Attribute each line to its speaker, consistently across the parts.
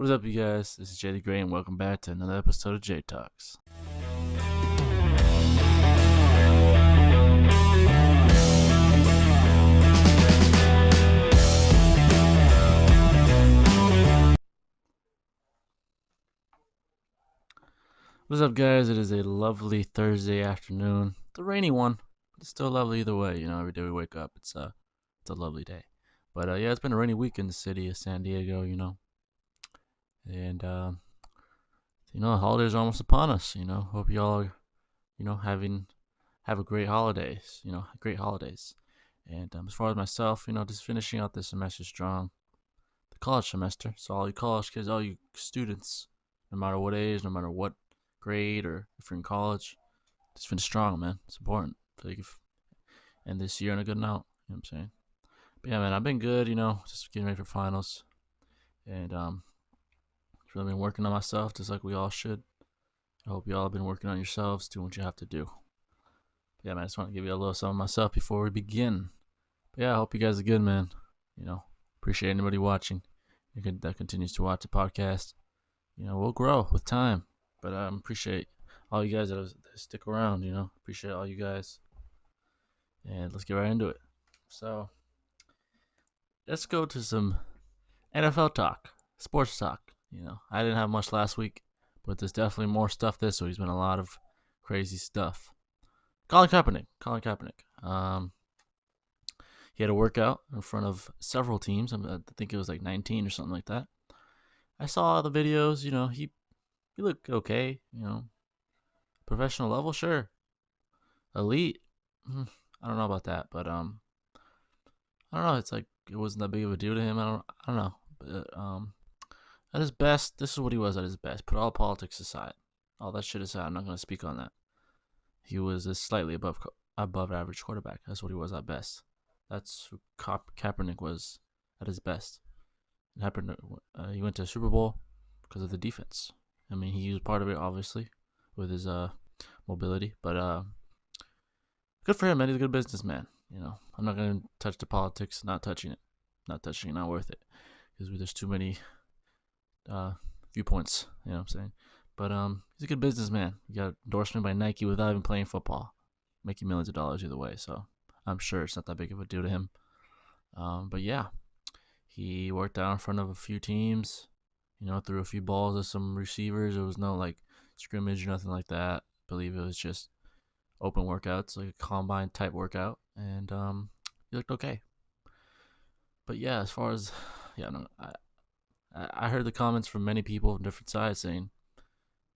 Speaker 1: What is up, you guys? This is Jay the Gray, and welcome back to another episode of J Talks. What is up, guys? It is a lovely Thursday afternoon. It's a rainy one, but it's still lovely either way. You know, every day we wake up, it's a lovely day. But yeah, it's been a rainy week in the city of San Diego. And the holidays are almost upon us. Hope y'all are, have a great holidays. Great holidays. And as far as myself, just finishing out this semester strong, the college semester. So all you college kids, all you students, no matter what age, no matter what grade, or if you're in college, just finish strong, man. It's important so you can end this year on a good note. You know what I'm saying? But yeah, man, I've been good. Just getting ready for finals, and really been working on myself, just like we all should. I hope y'all have been working on yourselves, doing what you have to do. But yeah, man, I just want to give you a little something of myself before we begin. But yeah, I hope you guys are good, man. Appreciate anybody watching. That continues to watch the podcast. We'll grow with time. But I appreciate all you guys that stick around, Appreciate all you guys. And let's get right into it. So, let's go to some NFL talk, sports talk. I didn't have much last week, but there's definitely more stuff this week. There's been a lot of crazy stuff. Colin Kaepernick. He had a workout in front of several teams. I think it was like 19 or something like that. I saw the videos. He looked okay, Professional level, sure. Elite, I don't know about that, but I don't know. It's like it wasn't that big of a deal to him. I don't know. But at his best, this is what he was at his best. Put all politics aside, all that shit aside. I'm not gonna speak on that. He was a slightly above average quarterback. That's what he was at best. That's who Kaepernick was at his best. He went to a Super Bowl because of the defense. I mean, he was part of it, obviously, with his mobility. But good for him, man. He's a good businessman. I'm not going to touch the politics. Not touching it. Not worth it. Because there's too many viewpoints, you know what I'm saying? But he's a good businessman. He got endorsement by Nike without even playing football. Making millions of dollars either way. So I'm sure it's not that big of a deal to him. But yeah, he worked out in front of a few teams. Threw a few balls at some receivers. There was no like scrimmage or nothing like that. I believe it was just open workouts, like a combine type workout, and he looked okay. But yeah, as far as I heard the comments from many people from different sides saying,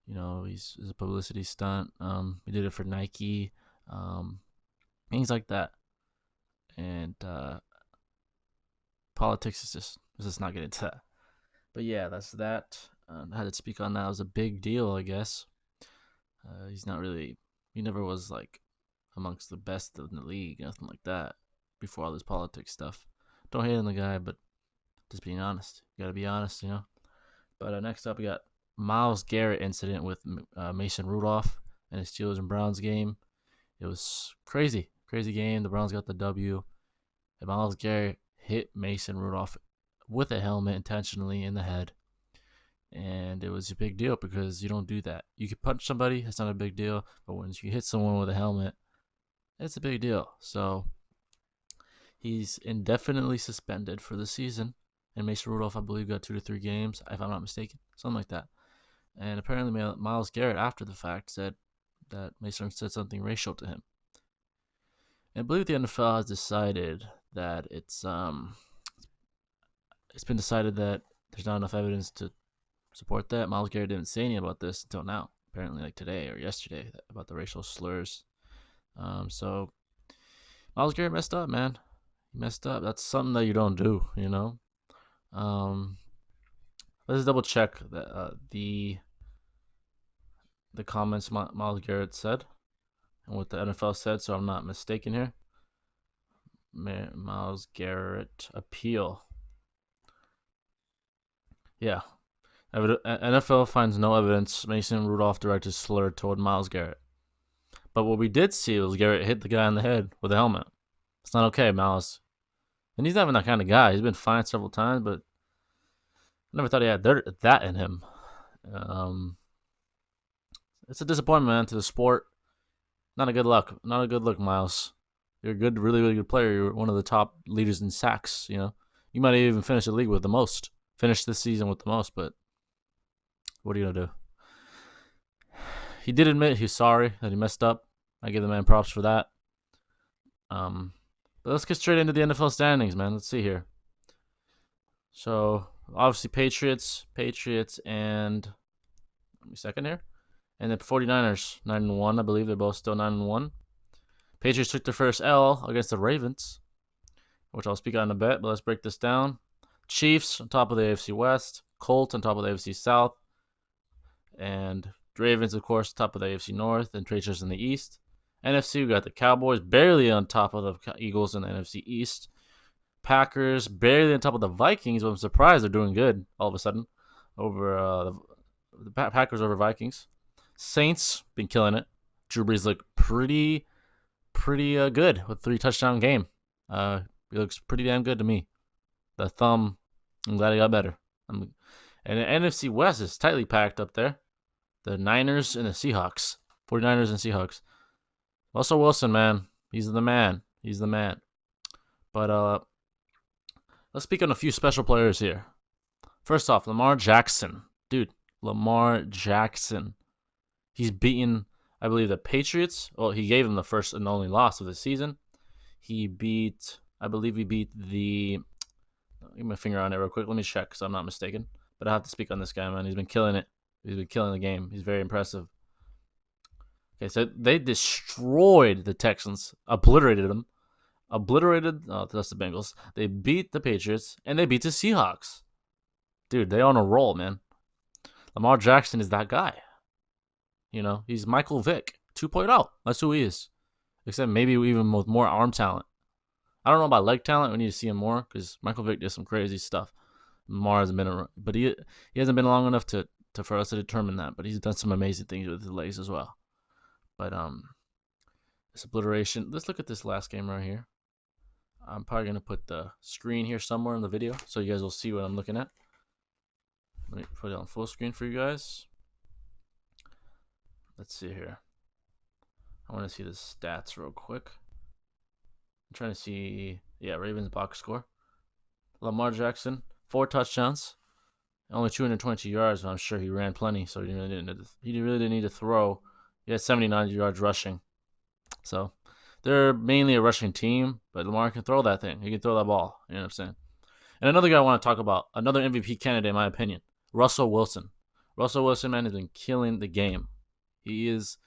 Speaker 1: he's a publicity stunt. He did it for Nike, things like that, and politics is just let's just not get into that. But yeah, that's that. I had to speak on that. It was a big deal, I guess. He never was like amongst the best in the league, nothing like that, before all this politics stuff. Don't hate on the guy, but just being honest. You gotta be honest, But next up, we got Myles Garrett incident with Mason Rudolph and the Steelers and Browns game. It was crazy game. The Browns got the W. And Myles Garrett hit Mason Rudolph with a helmet intentionally in the head, and it was a big deal because you don't do that. You can punch somebody, it's not a big deal, but when you hit someone with a helmet, it's a big deal. So he's indefinitely suspended for the season, and Mason Rudolph, I believe, got 2 to 3 games, if I'm not mistaken, something like that. And apparently Myles Garrett, after the fact, said that Mason said something racial to him. And I believe the NFL has decided that it's been decided that there's not enough evidence to support that. Myles Garrett didn't say anything about this until now, apparently like today or yesterday, about the racial slurs. So Myles Garrett messed up, man. He messed up. That's something that you don't do, Let's double check the comments Myles Garrett said and what the NFL said, so I'm not mistaken here. Myles Garrett appeal. Yeah. NFL finds no evidence Mason Rudolph directed slur toward Myles Garrett. But what we did see was Garrett hit the guy on the head with a helmet. It's not okay, Myles. And he's not even that kind of guy. He's been fined several times, but never thought he had that in him. Um, it's a disappointment, man, to the sport. Not a good luck. Not a good look, Miles. You're a good, really, really good player. You're one of the top leaders in sacks. You might even finish the league with the most. Finish this season with the most, but what are you gonna do? He did admit he's sorry that he messed up. I give the man props for that. Um, but let's get straight into the NFL standings, man. Let's see here. So obviously Patriots, and let me second here, and the 49ers 9-1. I believe they're both still 9-1. Patriots took their first L against the Ravens, which I'll speak on in a bit. But let's break this down. Chiefs on top of the AFC West, Colts on top of the AFC South, and Ravens, of course, top of the AFC North, and Patriots in the East. NFC, we got the Cowboys barely on top of the Eagles in the NFC East. Packers barely on top of the Vikings, but I'm surprised they're doing good all of a sudden over the Packers over Vikings. Saints been killing it. Drew Brees look pretty good with 3 touchdown game. He looks pretty damn good to me. The thumb, I'm glad he got better. And the NFC West is tightly packed up there. The Niners and the Seahawks. 49ers and Seahawks. Russell Wilson, man. He's the man. He's the man. But let's speak on a few special players here. First off, Lamar Jackson. Dude, Lamar Jackson. He's beaten, I believe, the Patriots. Well, he gave them the first and only loss of the season. I believe he beat the, get my finger on it real quick. Let me check because I'm not mistaken. But I have to speak on this guy, man. He's been killing it. He's been killing the game. He's very impressive. Okay, so they destroyed the Texans, obliterated them. Oh, that's the Bengals. They beat the Patriots, and they beat the Seahawks. Dude, they on a roll, man. Lamar Jackson is that guy. He's Michael Vick 2.0. That's who he is. Except maybe even with more arm talent. I don't know about leg talent. We need to see him more because Michael Vick did some crazy stuff. Lamar hasn't been, but he hasn't been long enough for us to determine that. But he's done some amazing things with his legs as well. But this obliteration. Let's look at this last game right here. I'm probably gonna put the screen here somewhere in the video so you guys will see what I'm looking at. Let me put it on full screen for you guys. Let's see here. I want to see the stats real quick. I'm trying to see, Ravens box score. Lamar Jackson, 4 touchdowns, only 222 yards, but I'm sure he ran plenty, so he really didn't need to throw. He had 79 yards rushing. So they're mainly a rushing team, but Lamar can throw that thing. He can throw that ball. You know what I'm saying? And another guy I want to talk about, another MVP candidate, in my opinion, Russell Wilson. Russell Wilson, man, has been killing the game. He is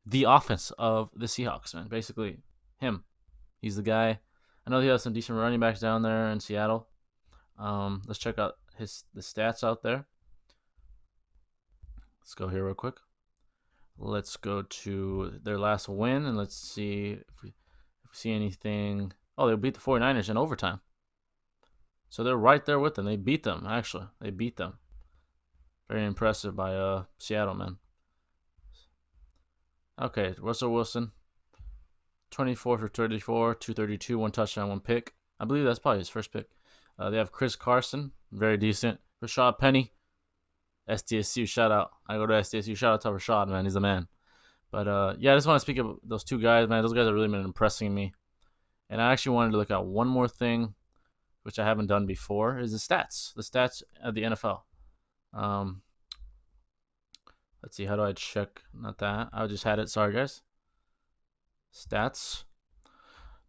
Speaker 1: the offense of the Seahawks, man. Basically, him. He's the guy. I know he has some decent running backs down there in Seattle. Let's check out the stats out there. Let's go here real quick. Let's go to their last win, and let's see if we see anything. Oh, they beat the 49ers in overtime. So they're right there with them. They beat them, actually. They beat them. Very impressive by Seattle, man. Okay, Russell Wilson, 24 for 34, 232, 1 touchdown, 1 pick. I believe that's probably his first pick. They have Chris Carson, very decent. Rashad Penny, SDSU, shout out. I go to SDSU, shout out to Rashad, man. He's the man. But I just want to speak of those 2 guys, man. Those guys have really been impressing me. And I actually wanted to look at one more thing, which I haven't done before, is the stats. The stats of the NFL. Let's see, how do I check? Not that. I just had it. Sorry, guys. Stats.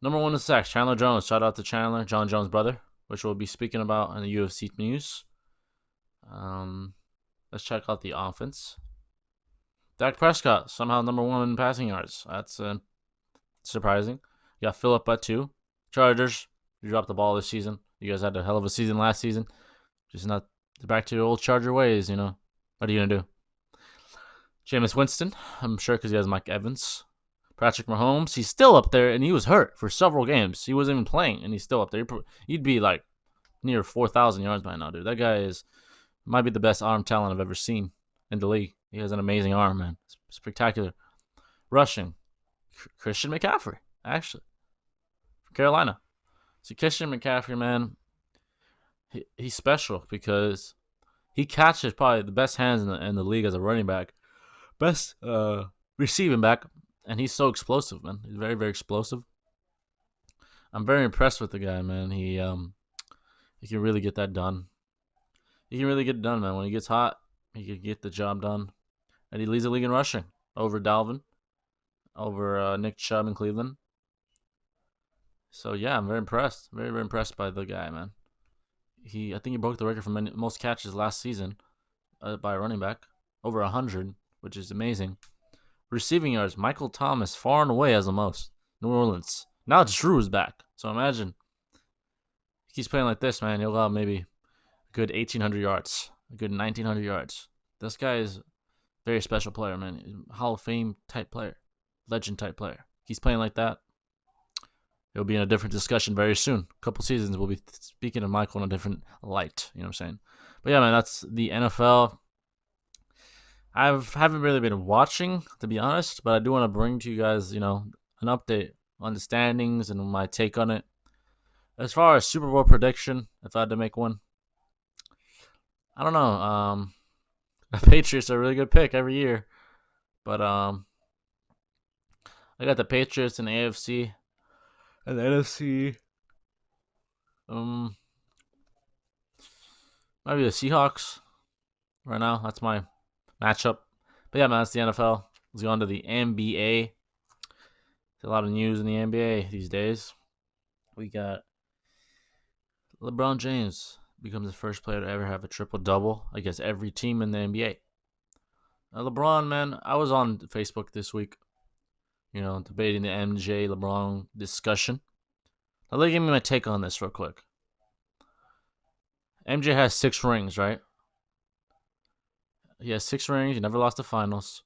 Speaker 1: Number 1 is sacks. Chandler Jones. Shout out to Chandler, John Jones' brother, which we'll be speaking about in the UFC news. Let's check out the offense. Dak Prescott, somehow number 1 in passing yards. That's surprising. You got Phillip at 2. Chargers, you dropped the ball this season. You guys had a hell of a season last season. Just not back to your old Charger ways, What are you going to do? Jameis Winston, I'm sure because he has Mike Evans. Patrick Mahomes, he's still up there, and he was hurt for several games. He wasn't even playing, and he's still up there. He'd be like near 4,000 yards by now, dude. That guy might be the best arm talent I've ever seen in the league. He has an amazing arm, man. It's spectacular. Rushing, Christian McCaffrey, actually, from Carolina. So Christian McCaffrey, man, he's special because He catches probably the best hands in the league as a running back, best receiving back, and he's so explosive, man. He's very, very explosive. I'm very impressed with the guy, man. He can really get that done. He can really get it done, man. When he gets hot, he can get the job done, and he leads the league in rushing over Dalvin, over Nick Chubb in Cleveland. So yeah, I'm very impressed. Very, very impressed by the guy, man. I think he broke the record for most catches last season by a running back, over 100, which is amazing. Receiving yards, Michael Thomas far and away has the most. New Orleans. Now Drew is back. So imagine he keeps playing like this, man. He'll have maybe a good 1,800 yards, a good 1,900 yards. This guy is a very special player, man. Hall of Fame type player, legend type player. He's playing like that. He'll be in a different discussion very soon. A couple seasons, we'll be speaking of Michael in a different light. You know what I'm saying? But yeah, man, that's the NFL. I haven't really been watching, to be honest, but I do want to bring to you guys, an update on the standings and my take on it. As far as Super Bowl prediction, if I had to make one, I don't know. The Patriots are a really good pick every year, but I got the Patriots in the AFC and the NFC. Maybe the Seahawks right now. That's my matchup. But yeah, man, that's the NFL. Let's go on to the NBA. There's a lot of news in the NBA these days. We got LeBron James becomes the first player to ever have a triple-double against every team in the NBA. Now, LeBron, man, I was on Facebook this week, debating the MJ-LeBron discussion. Now, let me give me my take on this real quick. MJ has 6 rings, right? He has 6 rings. He never lost the finals.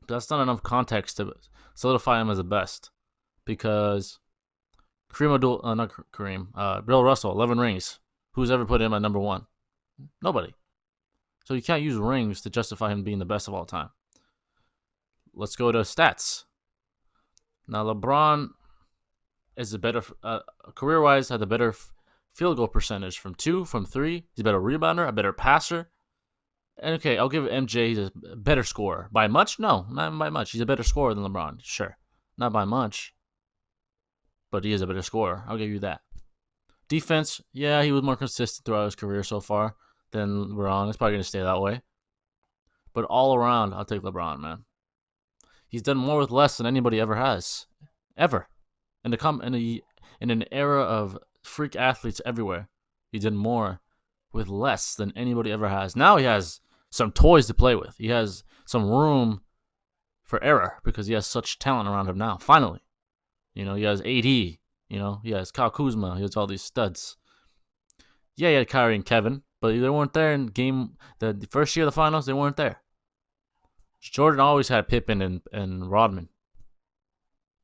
Speaker 1: But that's not enough context to solidify him as the best. Because Bill Russell, 11 rings. Who's ever put him at number 1? Nobody. So you can't use rings to justify him being the best of all time. Let's go to stats. Now, LeBron is a better, career-wise, had a better field goal percentage from 2, from 3. He's a better rebounder, a better passer. And okay, I'll give MJ, he's a better scorer. By much? No, not by much. He's a better scorer than LeBron. Sure. Not by much. But he is a better scorer. I'll give you that. Defense, yeah, he was more consistent throughout his career so far than LeBron. It's probably going to stay that way. But all around, I'll take LeBron, man. He's done more with less than anybody ever has. Ever. In an era of freak athletes everywhere, he did more with less than anybody ever has. Now he has some toys to play with. He has some room for error because he has such talent around him now. Finally. He has AD. He has Kyle Kuzma. He has all these studs. Yeah, he had Kyrie and Kevin, but they weren't there in the first year of the finals. They weren't there. Jordan always had Pippen and Rodman.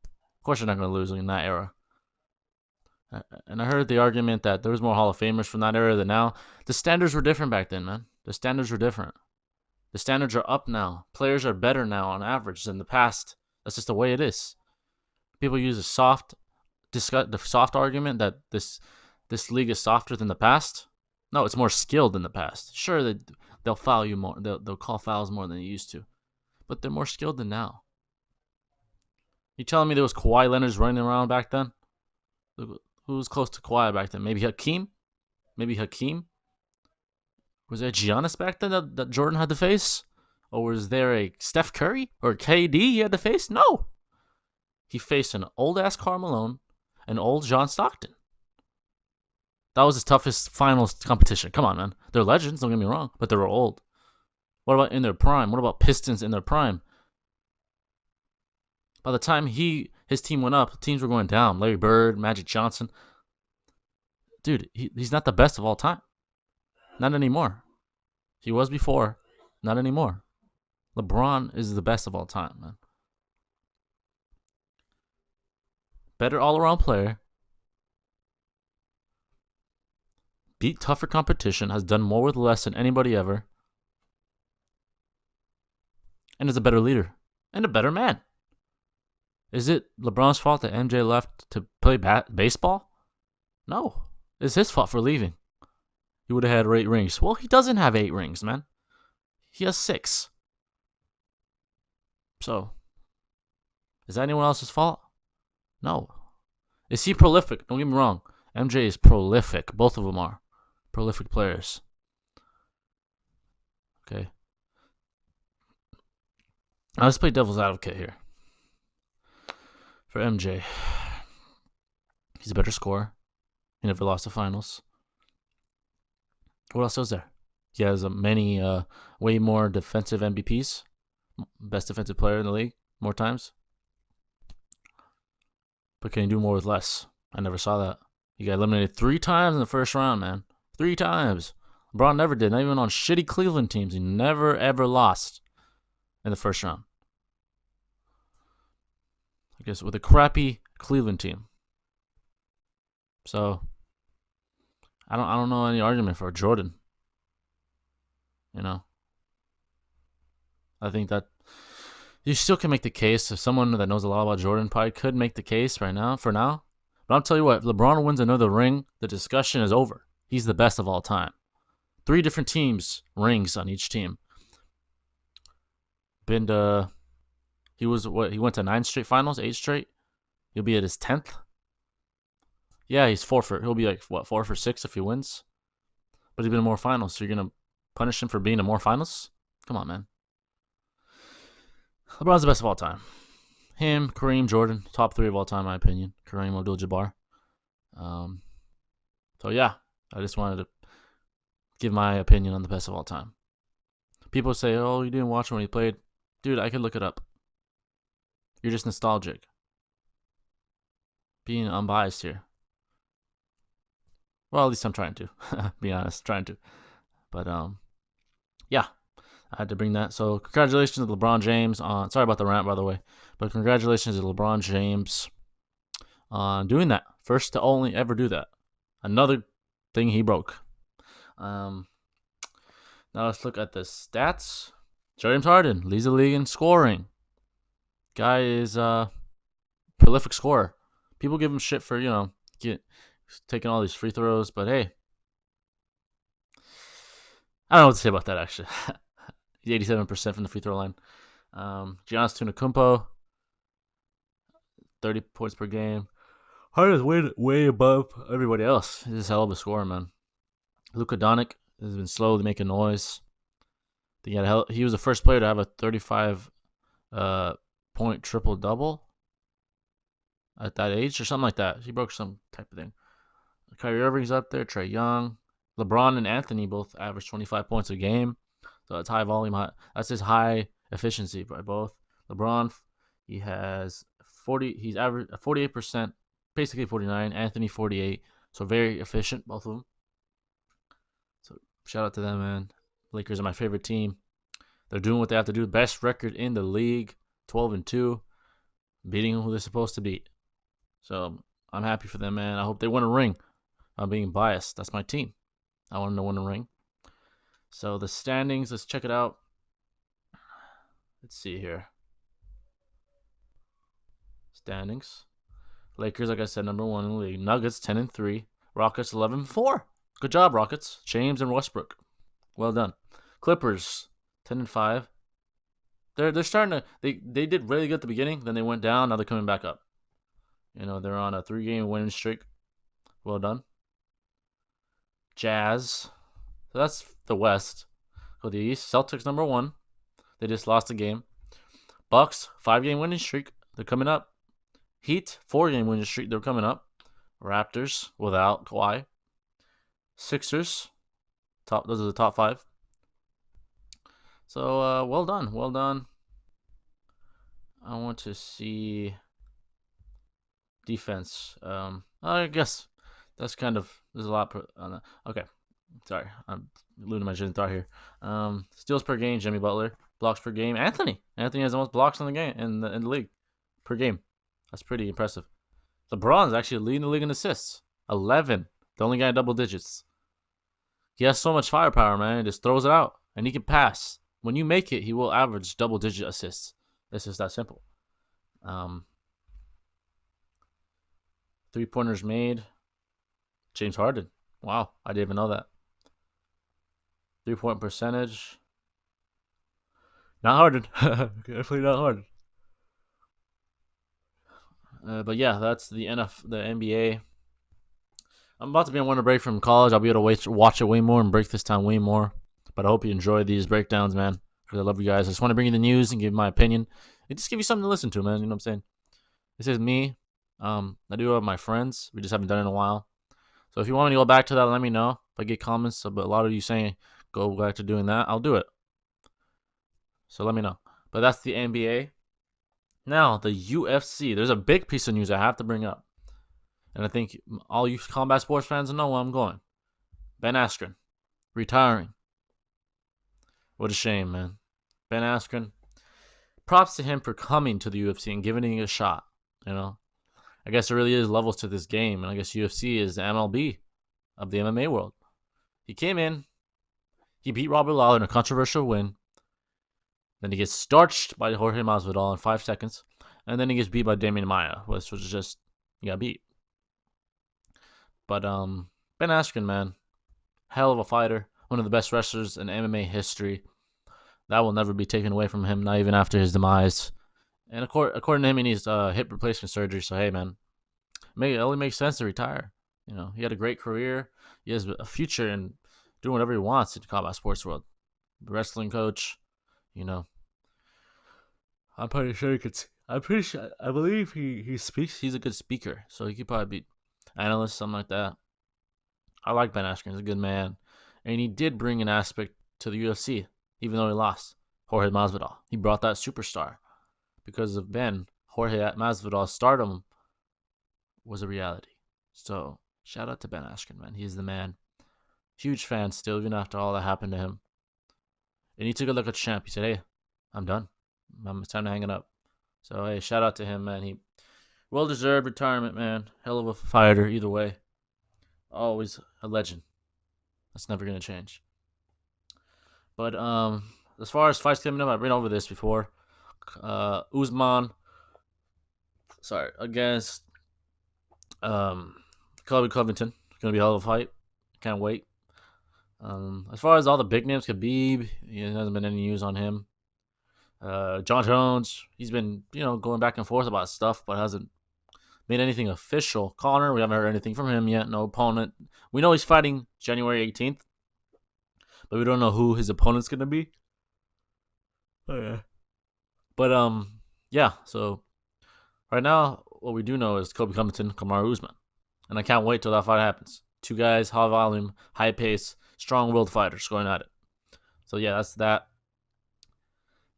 Speaker 1: Of course, you're not going to lose in that era. And I heard the argument that there was more Hall of Famers from that era than now. The standards were different back then, man. The standards were different. The standards are up now. Players are better now on average than the past. That's just the way it is. People use the soft argument that this league is softer than the past. No, it's more skilled than the past. Sure, they'll foul you more. They'll call fouls more than they used to, but they're more skilled than now. You telling me there was Kawhi Leonard's running around back then? Who was close to Kawhi back then? Maybe Hakeem? Was there Giannis back then that Jordan had to face? Or was there a Steph Curry or KD he had to face? No. He faced an old-ass Karl Malone and old John Stockton. That was his toughest finals competition. Come on, man. They're legends, don't get me wrong, but they were old. What about in their prime? What about Pistons in their prime? By the time his team went up, teams were going down. Larry Bird, Magic Johnson. Dude, he's not the best of all time. Not anymore. He was before. Not anymore. LeBron is the best of all time, man. Better all-around player. Beat tougher competition. Has done more with less than anybody ever. And is a better leader. And a better man. Is it LeBron's fault that MJ left to play baseball? No. It's his fault for leaving. he would have had 8 rings. Well, he doesn't have 8 rings, man. He has 6. So, is that anyone else's fault? No. Is he prolific? Don't get me wrong. MJ is prolific. Both of them are prolific players. Okay. Now let's play devil's advocate here. For MJ, he's a better scorer. He never lost the finals. What else is there? He has way more defensive MVPs. Best defensive player in the league, more times. But can he do more with less? I never saw that. He got eliminated 3 times in the first round, man. 3 times. LeBron never did. Not even on shitty Cleveland teams. He never, ever lost in the first round. I guess with a crappy Cleveland team. So I don't know any argument for Jordan. You know, I think that you still can make the case. If someone that knows a lot about Jordan probably could make the case right now, for now. But I'll tell you what, if LeBron wins another ring, the discussion is over. He's the best of all time. 3 different teams, rings on each team. He went to 9 straight finals, 8 straight. He'll be at his 10th. Yeah, he'll be like, 4 for 6 if he wins. But he's been in more finals, so you're going to punish him for being in more finals? Come on, man. LeBron's the best of all time. Him, Kareem, Jordan, top 3 of all time, in my opinion. Kareem Abdul-Jabbar. So, yeah, I just wanted to give my opinion on the best of all time. People say, oh, you didn't watch him when he played. Dude, I could look it up. You're just nostalgic. Being unbiased here. Well, at least I'm trying to. Be honest, trying to. But, yeah. I had to bring that. So, congratulations to LeBron James on... Sorry about the rant, by the way. But congratulations to LeBron James on doing that. First to only ever do that. Another thing he broke. Now let's look at the stats. James Harden leads the league in scoring. Guy is a prolific scorer. People give him shit for, taking all these free throws. But, hey. I don't know what to say about that, actually. He's 87% from the free throw line. Giannis Antetokounmpo, 30 points per game. Harden's way above everybody else. He's just a hell of a scorer, man. Luka Doncic has been slowly making noise. He was the first player to have a 35 point triple double at that age or something like that. He broke some type of thing. Kyrie Irving's up there. Trae Young, LeBron, and Anthony both average 25 points a game. So that's high volume. That's his high efficiency by both. LeBron, he has 40. He's average 48%, basically 49. Anthony 48. So very efficient, both of them. So shout out to them, man. Lakers are my favorite team. They're doing what they have to do. Best record in the league, 12-2, beating who they're supposed to beat. So I'm happy for them, man. I hope they win a ring. I'm being biased. That's my team. I want them to win a ring. So the standings, let's check it out. Let's see here. Standings. Lakers, like I said, number 1 in the league. Nuggets 10-3. Rockets 11-4. Good job, Rockets. James and Westbrook. Well done. Clippers 10-5. They're starting to they did really good at the beginning, then they went down, now they're coming back up. They're on a 3-game winning streak. Well done. Jazz. So that's the West. Go to the East. Celtics number 1. They just lost a game. Bucks 5-game winning streak. They're coming up. Heat 4-game winning streak. They're coming up. Raptors without Kawhi. Sixers. Those are the top 5. So well done. Well done. I want to see defense. I guess that's kind of there's a lot. Okay. Sorry, I'm losing my train of thought here. Steals per game, Jimmy Butler. Blocks per game, Anthony. Anthony has the most blocks in the game in the league per game. That's pretty impressive. LeBron's actually leading the league in assists, 11. The only guy in double digits. He has so much firepower, man. He just throws it out, and he can pass. When you make it, he will average double-digit assists. It's just that simple. 3-pointers made. James Harden. Wow, I didn't even know that. 3-point percentage. Not hardened. Definitely not hardened. But yeah, that's the NBA. I'm about to be on winter break from college. I'll be able to watch it way more and break this time way more. But I hope you enjoy these breakdowns, man. Because I love you guys. I just want to bring you the news and give my opinion. And just give you something to listen to, man. You know what I'm saying? This is me. I do have my friends. We just haven't done it in a while. So if you want me to go back to that, let me know. If I get comments, but a lot of you saying go back to doing that, I'll do it. So let me know. But that's the NBA. Now, the UFC. There's a big piece of news I have to bring up. And I think all you combat sports fans know where I'm going. Ben Askren, retiring. What a shame, man. Ben Askren. Props to him for coming to the UFC and giving it a shot. You know, I guess there really is levels to this game, and I guess UFC is the MLB of the MMA world. He came in, he beat Robert Lawler in a controversial win. Then he gets starched by Jorge Masvidal in 5 seconds, and then he gets beat by Damian Maia, which was just he got beat. But Ben Askren, man, hell of a fighter, one of the best wrestlers in MMA history. That will never be taken away from him, not even after his demise. And according to him, he needs hip replacement surgery. So hey, man, it only makes sense to retire. You know, he had a great career. He has a future in doing whatever he wants in the combat sports world. Wrestling coach, you know. I'm pretty sure he could. I'm pretty sure. I believe he speaks. He's a good speaker, so he could probably be analyst, something like that. I like Ben Askren. He's a good man, and he did bring an aspect to the UFC, even though he lost Jorge Masvidal. He brought that superstar. Because of Ben, Jorge Masvidal's stardom was a reality. So shout out to Ben Askren, man. He's the man. Huge fan still, even after all that happened to him. And he took a look at champ. He said, "Hey, I'm done. It's time to hang it up." So hey, shout out to him, man. He well deserved retirement, man. Hell of a fighter, either way. Always a legend. That's never gonna change. But as far as fights coming up, I've been over this before. Usman, against Colby Covington. It's gonna be a hell of a fight. Can't wait. As far as all the big names, Khabib, there hasn't been any news on him. John Jones, he's been going back and forth about stuff, but hasn't made anything official. Connor, we haven't heard anything from him yet. No opponent. We know he's fighting January 18th, but we don't know who his opponent's gonna be. Oh yeah. But yeah. So right now, what we do know is Colby Covington, Kamaru Usman, and I can't wait till that fight happens. Two guys, high volume, high pace, strong-willed fighters going at it. So yeah, that's that.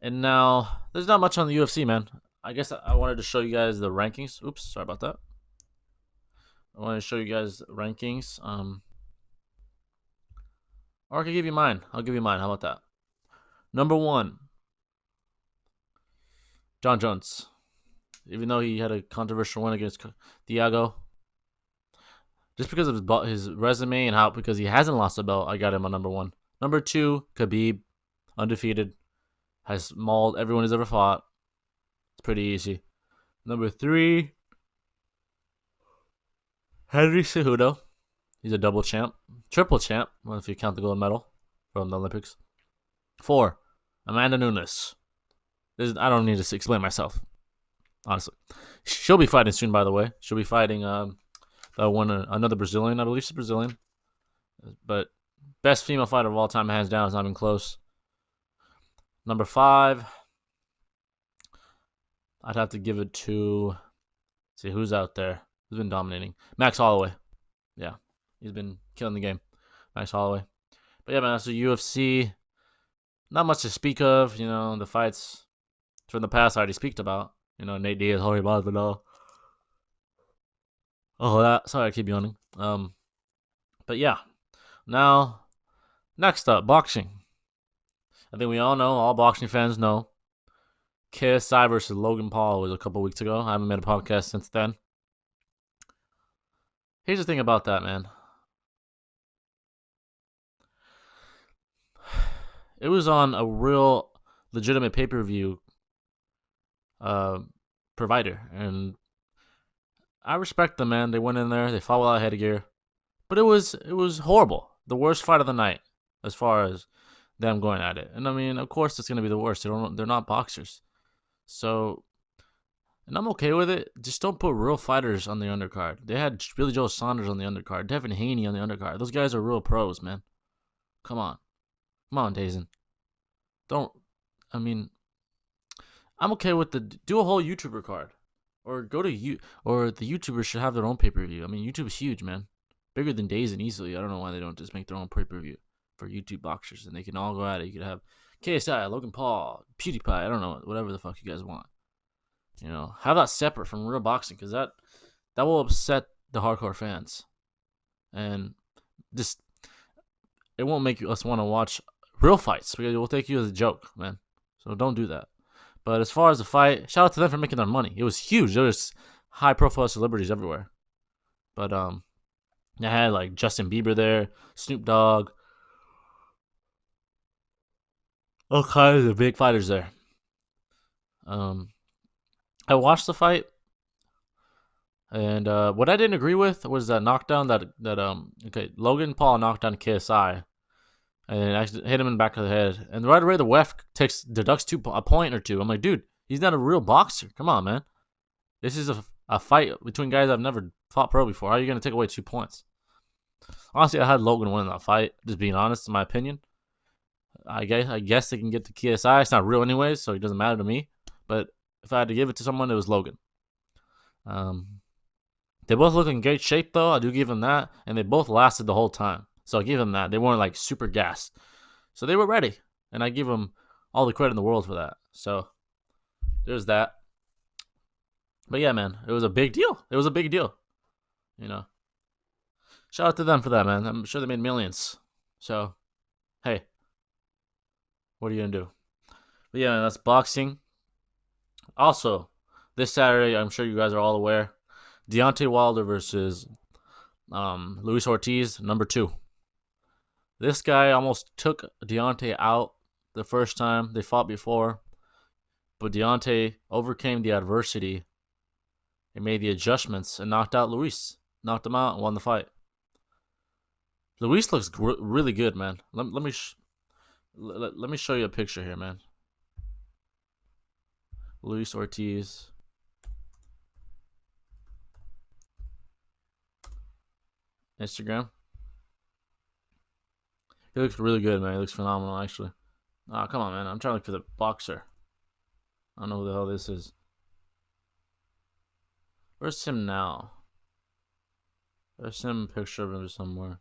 Speaker 1: And now there's not much on the UFC, man. I guess I wanted to show you guys the rankings. Oops, sorry about that. I wanted to show you guys rankings. Or I could give you mine. I'll give you mine. How about that? Number 1, John Jones. Even though he had a controversial win against Thiago, just because of his resume and because he hasn't lost a belt, I got him on number 1. Number 2, Khabib, undefeated, has mauled everyone he's ever fought. It's pretty easy. Number 3, Henry Cejudo. He's a double champ, triple champ, well, if you count the gold medal from the Olympics. 4, Amanda Nunes. I don't need to explain myself, honestly. She'll be fighting soon, by the way. She'll be fighting another Brazilian. I believe she's Brazilian. But best female fighter of all time, hands down. It's not even close. Number 5, I'd have to give it to, see who's out there. Who's been dominating? Max Holloway. Yeah, he's been killing the game. Max Holloway. But yeah, man, that's the UFC. Not much to speak of. The fights from the past I already speaked about. Nate Diaz, Jorge Masvidal. Oh, that. Sorry, I keep yawning. But yeah. Now, next up, boxing. I think we all know, all boxing fans know, KSI versus Logan Paul was a couple weeks ago. I haven't made a podcast since then. Here's the thing about that, man. It was on a real legitimate pay-per-view provider, and I respect them, man. They went in there, they fought without headgear, but it was horrible. The worst fight of the night, as far as them going at it. And I mean, of course, it's gonna be the worst. They're not boxers. So, and I'm okay with it. Just don't put real fighters on the undercard. They had Billy Joe Saunders on the undercard, Devin Haney on the undercard. Those guys are real pros, man. Come on, come on, Dazen. Don't. I mean, I'm okay with the do a whole YouTuber card, or go to you, or the YouTubers should have their own pay per view. I mean, YouTube is huge, man, bigger than Dazen easily. I don't know why they don't just make their own pay per view for YouTube boxers, and they can all go at it. You could have KSI, Logan Paul, PewDiePie. I don't know, whatever the fuck you guys want. You know, have that separate from real boxing because that will upset the hardcore fans, and just it won't make us want to watch real fights because it will take you as a joke, man. So don't do that. But as far as the fight, shout out to them for making their money. It was huge. There was high profile celebrities everywhere. But they had like Justin Bieber there, Snoop Dogg, all kinds of big fighters there. Um, I watched the fight, and what I didn't agree with was that knockdown that Logan Paul knocked down KSI and actually hit him in the back of the head. And right away the ref deducts a point or two. I'm like, dude, he's not a real boxer. Come on, man. This is a fight between guys I've never fought pro before. How are you gonna take away 2 points? Honestly, I had Logan win that fight. Just being honest, in my opinion. I guess they can get to KSI. It's not real anyways, so it doesn't matter to me. But if I had to give it to someone, it was Logan. They both look in great shape though. I do give them that, and they both lasted the whole time. So I give them that. They weren't like super gassed, so they were ready, and I give them all the credit in the world for that. So there's that. But yeah, man, it was a big deal. It was a big deal. You know, shout out to them for that, man. I'm sure they made millions. So hey, what are you gonna do? But yeah, man, that's boxing. Also, this Saturday, I'm sure you guys are all aware, Deontay Wilder versus Luis Ortiz, number 2. This guy almost took Deontay out the first time they fought before, but Deontay overcame the adversity and made the adjustments and knocked out Luis. Knocked him out and won the fight. Luis looks really good, man. Let me show you a picture here, man. Luis Ortiz. Instagram. He looks really good, man. He looks phenomenal, actually. Ah, come on, man. I'm trying to look for the boxer. I don't know who the hell this is. Where's him now? There's some picture of him somewhere.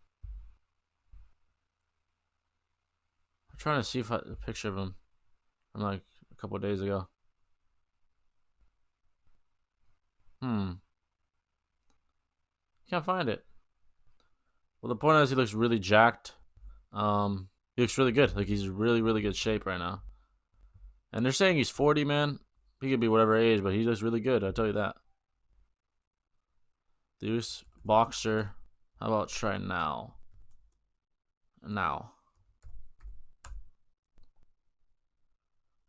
Speaker 1: I'm trying to see if a picture of him from like a couple of days ago. Can't find it. Well, the point is he looks really jacked. He looks really good. Like he's really, really good shape right now. And they're saying he's 40, man. He could be whatever age, but he looks really good. I'll tell you that. Deuce boxer. How about try now? Now.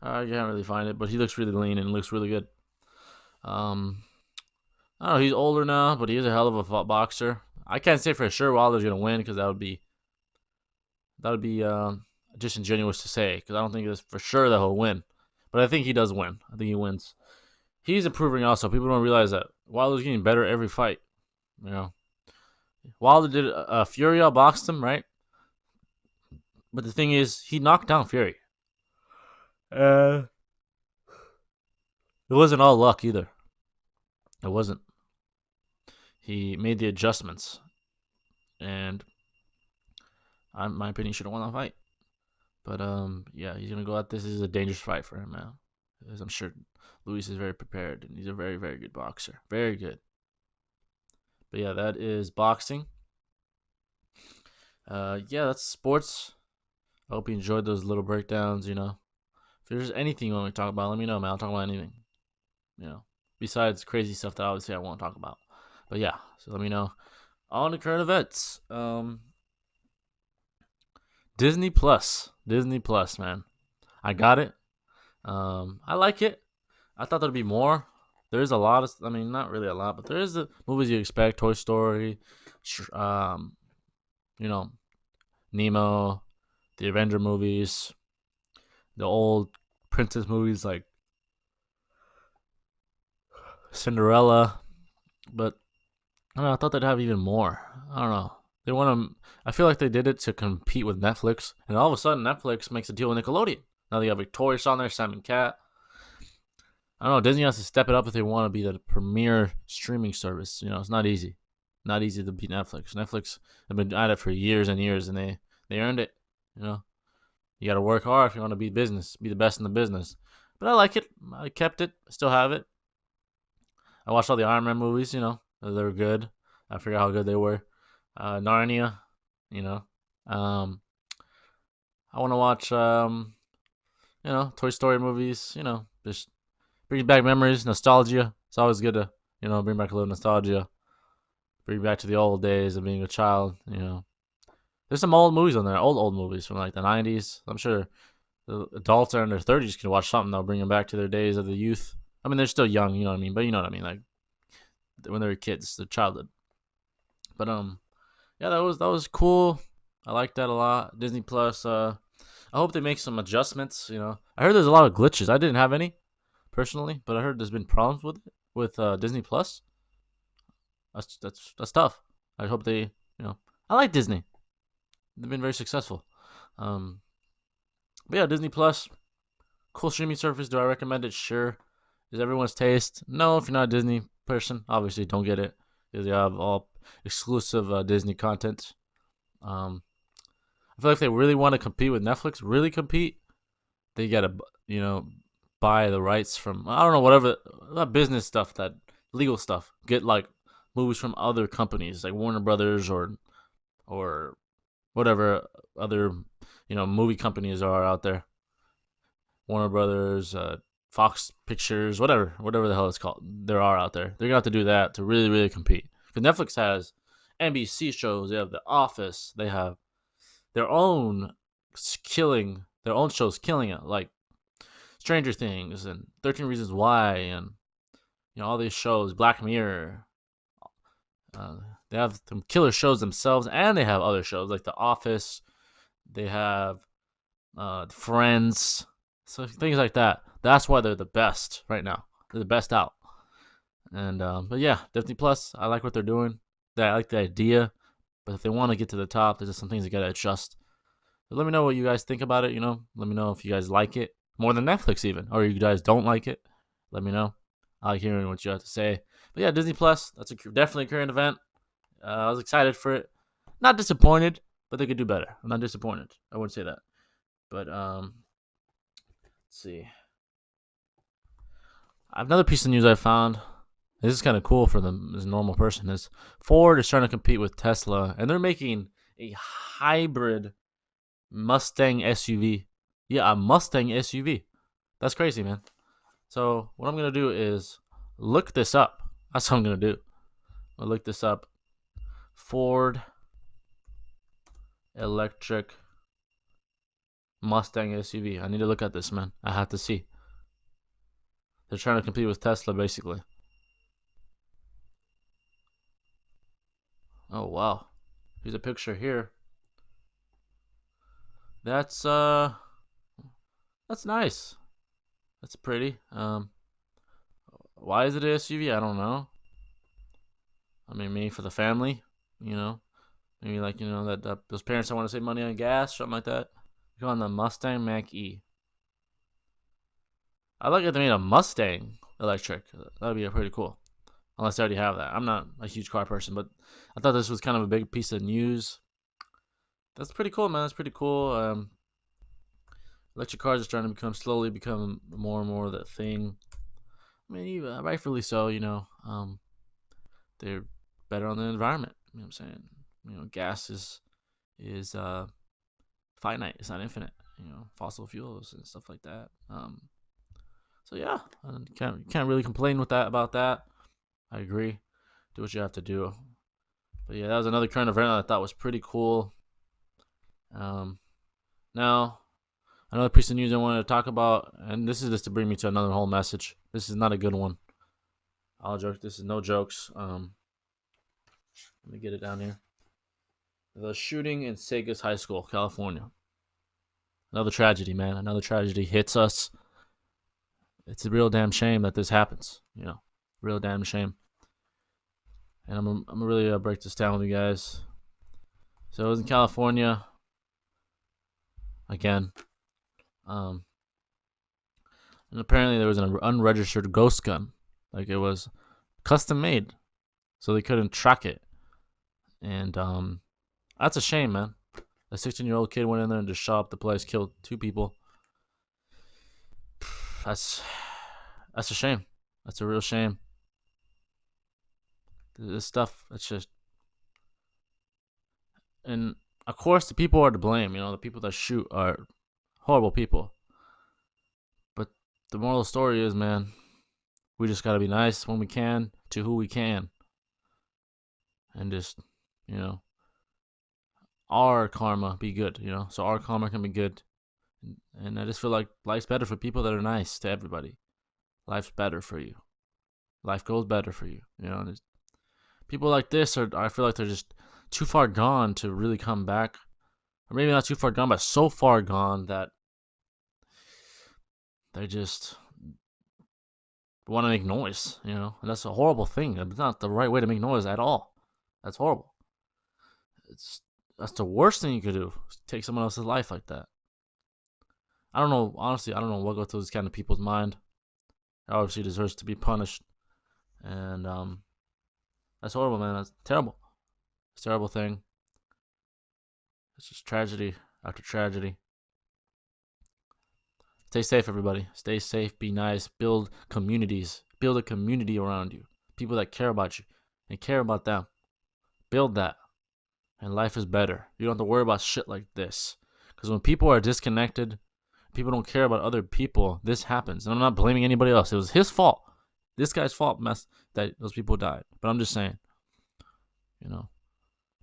Speaker 1: I can't really find it, but he looks really lean and looks really good. I don't know. He's older now, but he's a hell of a boxer. I can't say for sure Wilder's gonna win because that would be disingenuous to say because I don't think it's for sure that he'll win. But I think he does win. I think he wins. He's improving also. People don't realize that Wilder's getting better every fight. You know, Wilder did Fury outboxed him, right? But the thing is, he knocked down Fury. It wasn't all luck either. It wasn't. He made the adjustments, and in my opinion, he should have won that fight. But yeah, he's gonna go out. This is a dangerous fight for him, man. Because I'm sure Luis is very prepared, and he's a very, very good boxer. Very good. But yeah, that is boxing. Yeah, that's sports. I hope you enjoyed those little breakdowns. You know, if there's anything you want me to talk about, let me know, man. I'll talk about anything. You know, besides crazy stuff that obviously I won't talk about. But yeah, so let me know on the current events. Disney Plus, man. I got it. I like it. I thought there'd be more. There's a lot of, I mean, not really a lot, but there is the movies you expect. Toy Story, you know, Nemo, the Avenger movies, the old princess movies like Cinderella. But I don't know, I thought they'd have even more. I don't know. They want to. I feel like they did it to compete with Netflix, and all of a sudden Netflix makes a deal with Nickelodeon. Now they got Victorious on there, Simon Cat. I don't know. Disney has to step it up if they want to be the premier streaming service. It's not easy. Not easy to beat Netflix. Netflix have been at it for years and years, and they earned it. You know, you got to work hard if you want to be business, be the best in the business. But I like it. I kept it. I still have it. I watched all the Iron Man movies. They were good. I forgot how good they were. Narnia. You know, um, I want to watch Toy Story movies. Just brings back memories, nostalgia. It's always good to bring back a little nostalgia. Bring you back to the old days of being a child. There's some old movies on there, old movies from like the '90s. I'm sure the adults are in their 30s can watch something that'll bring them back to their days of the youth. I mean, they're still young, you know what I mean, but you know what I mean, like when they were kids, their childhood. But yeah, that was cool. I like that a lot. Disney Plus. I hope they make some adjustments. I heard there's a lot of glitches. I didn't have any personally, but I heard there's been problems with it with Disney Plus. That's tough. I hope I like Disney. They've been very successful. Um, but yeah, Disney Plus, cool streaming service. Do I recommend it? Sure. Is everyone's taste? No, if you're not a Disney person, obviously don't get it because they have all exclusive Disney content. Um, I feel like if they really want to compete with Netflix, really compete, they gotta buy the rights from I don't know whatever that business stuff, that legal stuff. Get like movies from other companies like Warner Brothers or whatever other movie companies are out there. Warner Brothers, Fox Pictures, whatever the hell it's called. There are out there. They're gonna have to do that to really really compete. Because Netflix has NBC shows. They have The Office. They have their own their own shows killing it, like Stranger Things and 13 Reasons Why, and all these shows. Black Mirror. Uh, they have some killer shows themselves, and they have other shows like The Office. They have Friends, so things like that. That's why they're the best right now. They're the best out. And but yeah, Disney Plus. I like what they're doing. I like the idea, but if they want to get to the top, there's just some things they gotta adjust. But let me know what you guys think about it. Let me know if you guys like it more than Netflix even, or you guys don't like it. Let me know. I like hearing what you have to say. But yeah, Disney Plus. That's definitely a current event. I was excited for it. Not disappointed, but they could do better. I'm not disappointed. I wouldn't say that. But let's see. I have another piece of news I found. This is kind of cool for them as a normal person. Is Ford is trying to compete with Tesla, and they're making a hybrid Mustang SUV. Yeah, a Mustang SUV. That's crazy, man. So what I'm gonna do is look this up. That's what I'm gonna do. I'll look this up. Ford electric Mustang SUV. I need to look at this, man. I have to see. They're trying to compete with Tesla, basically. Oh wow. Here's a picture here. That's that's nice. That's pretty. Why is it a SUV? I don't know. I mean, maybe for the family, you know. Maybe like that those parents don't want to save money on gas, something like that. Go on the Mustang Mach E. I like if they made a Mustang electric. That'd be pretty cool. Unless they already have that. I'm not a huge car person, but I thought this was kind of a big piece of news. That's pretty cool, man. That's pretty cool. Electric cars are starting to slowly become more and more the thing. I mean, even, rightfully so. They're better on the environment. You know what I'm saying? Gas is finite. It's not infinite. Fossil fuels and stuff like that. So yeah, can't really complain with that about that. I agree. Do what you have to do. But yeah, that was another current event I thought was pretty cool. Now another piece of news I wanted to talk about, and this is just to bring me to another whole message. This is not a good one. I'll joke. This is no jokes. Let me get it down here. The shooting in Segas High School, California. Another tragedy, man. Another tragedy hits us. It's a real damn shame that this happens. Real damn shame. And I'm gonna really break this down with you guys. So it was in California again. Um, and apparently there was an unregistered ghost gun. Like it was custom made, so they couldn't track it. And that's a shame, man. A 16-year-old kid went in there and just shot up the place, killed 2 people. That's a shame. That's a real shame. This stuff, it's just, and of course the people are to blame. The people that shoot are horrible people. But the moral of the story is, man, we just gotta be nice when we can to who we can, and just, you know, our karma be good. So our karma can be good, and I just feel like life's better for people that are nice to everybody. Life's better for you. Life goes better for you. And people like this I feel like they're just too far gone to really come back, or maybe not too far gone, but so far gone that they just want to make noise. And that's a horrible thing. It's not the right way to make noise at all. That's horrible. That's the worst thing you could do. Take someone else's life like that. I don't know. Honestly, I don't know what goes through these kind of people's mind. It obviously deserves to be punished, and that's horrible, man. That's terrible. It's a terrible thing. It's just tragedy after tragedy. Stay safe, everybody. Stay safe. Be nice. Build communities. Build a community around you. People that care about you and care about them. Build that, and life is better. You don't have to worry about shit like this. Because when people are disconnected, people don't care about other people, this happens. And I'm not blaming anybody else. It was his fault. This guy's fault that those people died. But I'm just saying,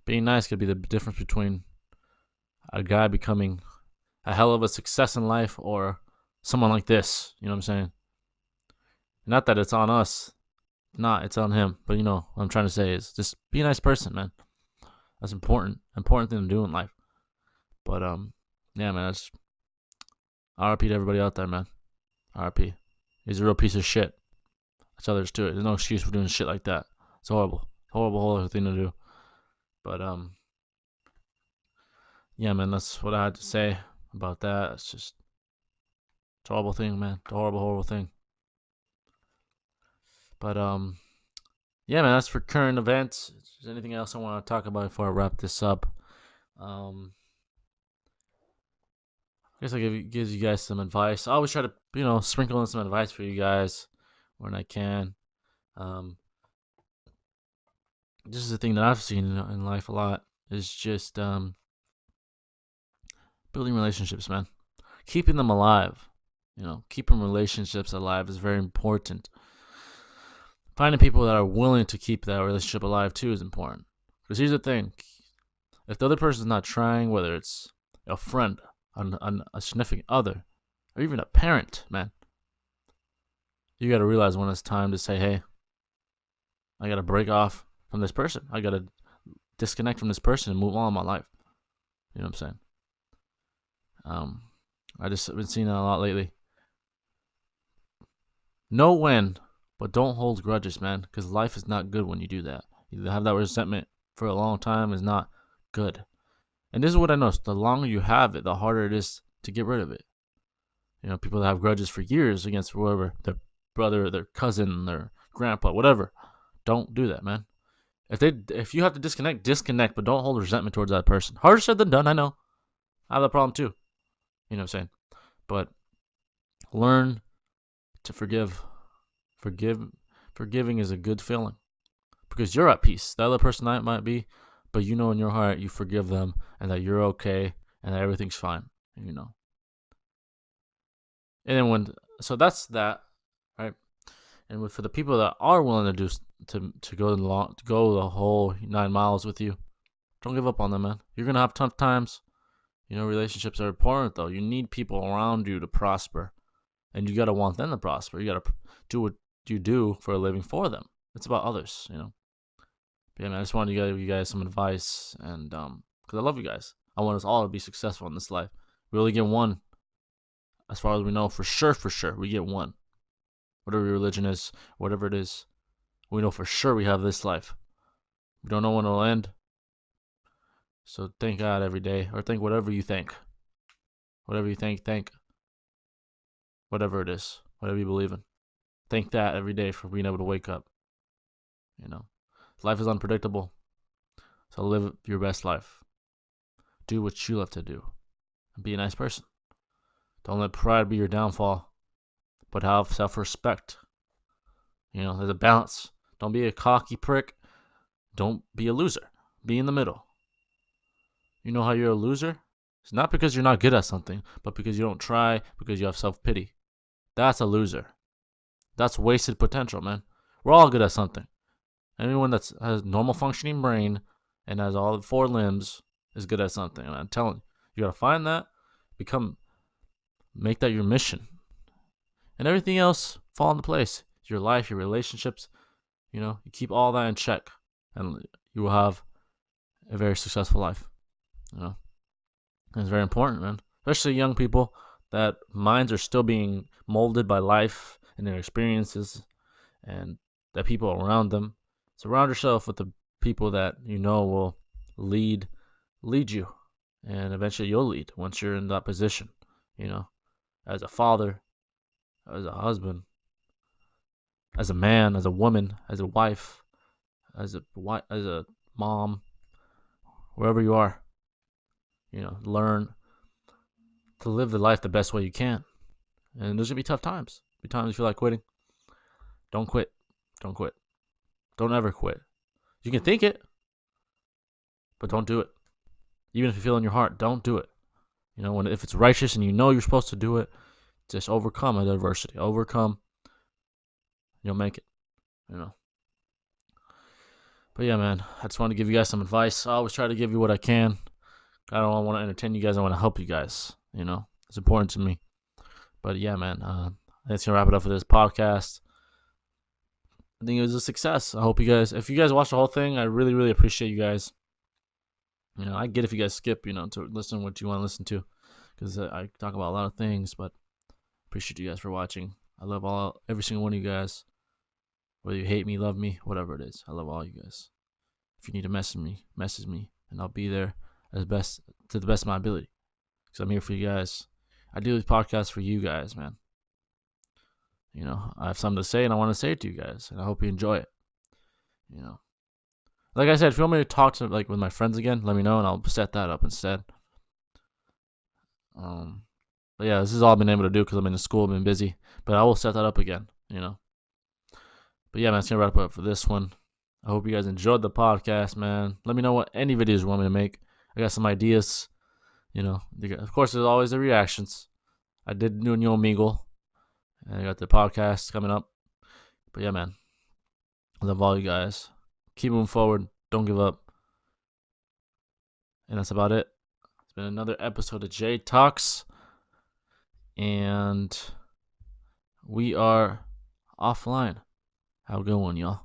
Speaker 1: being nice could be the difference between a guy becoming a hell of a success in life or someone like this. You know what I'm saying? Not that it's on us. Not, it's on him. But what I'm trying to say is just be a nice person, man. That's important. Important thing to do in life. But yeah, man, that's RIP to everybody out there, man. RIP. He's a real piece of shit. That's all there is to it. There's no excuse for doing shit like that. It's horrible. Horrible thing to do. But yeah, man, that's what I had to say about that. It's a horrible thing, man. It's a horrible thing. But yeah, man, that's for current events. Is there anything else I want to talk about before I wrap this up? I guess I'll give you guys some advice. I always try to, sprinkle in some advice for you guys when I can. This is the thing that I've seen in life a lot, is just building relationships, man. Keeping them alive. Keeping relationships alive is very important. Finding people that are willing to keep that relationship alive too is important. Because here's the thing: if the other person's not trying, whether it's a friend, a significant other, or even a parent, man, you got to realize when it's time to say, hey, I got to break off from this person. I got to disconnect from this person and move on in my life. You know what I'm saying? I just been seeing that a lot lately. Know when, but don't hold grudges, man, because life is not good when you do that. You have that resentment for a long time is not good. And this is what I know: the longer you have it, the harder it is to get rid of it. People that have grudges for years against whoever, their brother, their cousin, their grandpa, whatever. Don't do that, man. If you have to disconnect, but don't hold resentment towards that person. Harder said than done, I know. I have that problem too. You know what I'm saying? But learn to forgive. Forgiving is a good feeling, because you're at peace. The other person might be, but in your heart you forgive them and that you're okay and that everything's fine. And then so that's that, right? And for the people that are willing to go the whole 9 miles with you, don't give up on them, man. You're gonna have tough times. Relationships are important, though. You need people around you to prosper, and you gotta want them to prosper. You gotta do what you do for a living for them. It's about others, But yeah, man, I just wanted to give you guys some advice, and because I love you guys. I want us all to be successful in this life, We only get one. As far as we know, for sure, we get one. Whatever your religion is, whatever it is, we know for sure we have this life. We don't know when it'll end. So thank God every day, or think whatever you think. Whatever you think whatever it is, whatever you believe in. Thank that every day for being able to wake up. You know, life is unpredictable, so live your best life. Do what you love to do, and be a nice person. Don't let pride be your downfall, but have self-respect. There's a balance. Don't be a cocky prick. Don't be a loser. Be in the middle. You know how you're a loser? It's not because you're not good at something, but because you don't try, because you have self-pity. That's a loser. That's wasted potential, man. We're all good at something. Anyone that has normal functioning brain and has all 4 limbs is good at something. And I'm telling you, you gotta find that, make that your mission, and everything else fall into place. Your life, your relationships, you keep all that in check, and you will have a very successful life. And it's very important, man. Especially young people that minds are still being molded by life and their experiences, and the people around them. Surround yourself with the people that will lead you, and eventually you'll lead once you're in that position. As a father, as a husband, as a man, as a woman, as a wife, as a mom, wherever you are. Learn to live the life the best way you can. And there's gonna be tough times. Be times you feel like quitting. Don't quit. Don't quit. Don't ever quit. You can think it, but don't do it. Even if you feel in your heart, don't do it. If it's righteous and you're supposed to do it, just overcome adversity. Overcome. You'll make it. But yeah, man, I just want to give you guys some advice. I always try to give you what I can. I don't want to entertain you guys. I want to help you guys. It's important to me. But yeah, man, that's gonna wrap it up for this podcast. I think it was a success. I hope if you guys watch the whole thing, I really, really appreciate you guys. I get if you guys skip, to listen to what you want to listen to, because I talk about a lot of things. But appreciate you guys for watching. I love every single one of you guys. Whether you hate me, love me, whatever it is, I love all you guys. If you need to message me, and I'll be there to the best of my ability. Because I'm here for you guys. I do these podcasts for you guys, man. I have something to say, and I want to say it to you guys, and I hope you enjoy it. Like I said, if you want me to talk with my friends again, let me know, and I'll set that up instead. But yeah, this is all I've been able to do because I'm in school, I've been busy. But I will set that up again. But yeah, man, it's gonna wrap up for this one. I hope you guys enjoyed the podcast, man. Let me know what any videos you want me to make. I got some ideas. Of course, there's always the reactions. I did do a new Omegle, and I got the podcast coming up. But yeah, man, I love all you guys. Keep moving forward. Don't give up. And that's about it. It's been another episode of J Talks, and we are offline. Have a good one, y'all.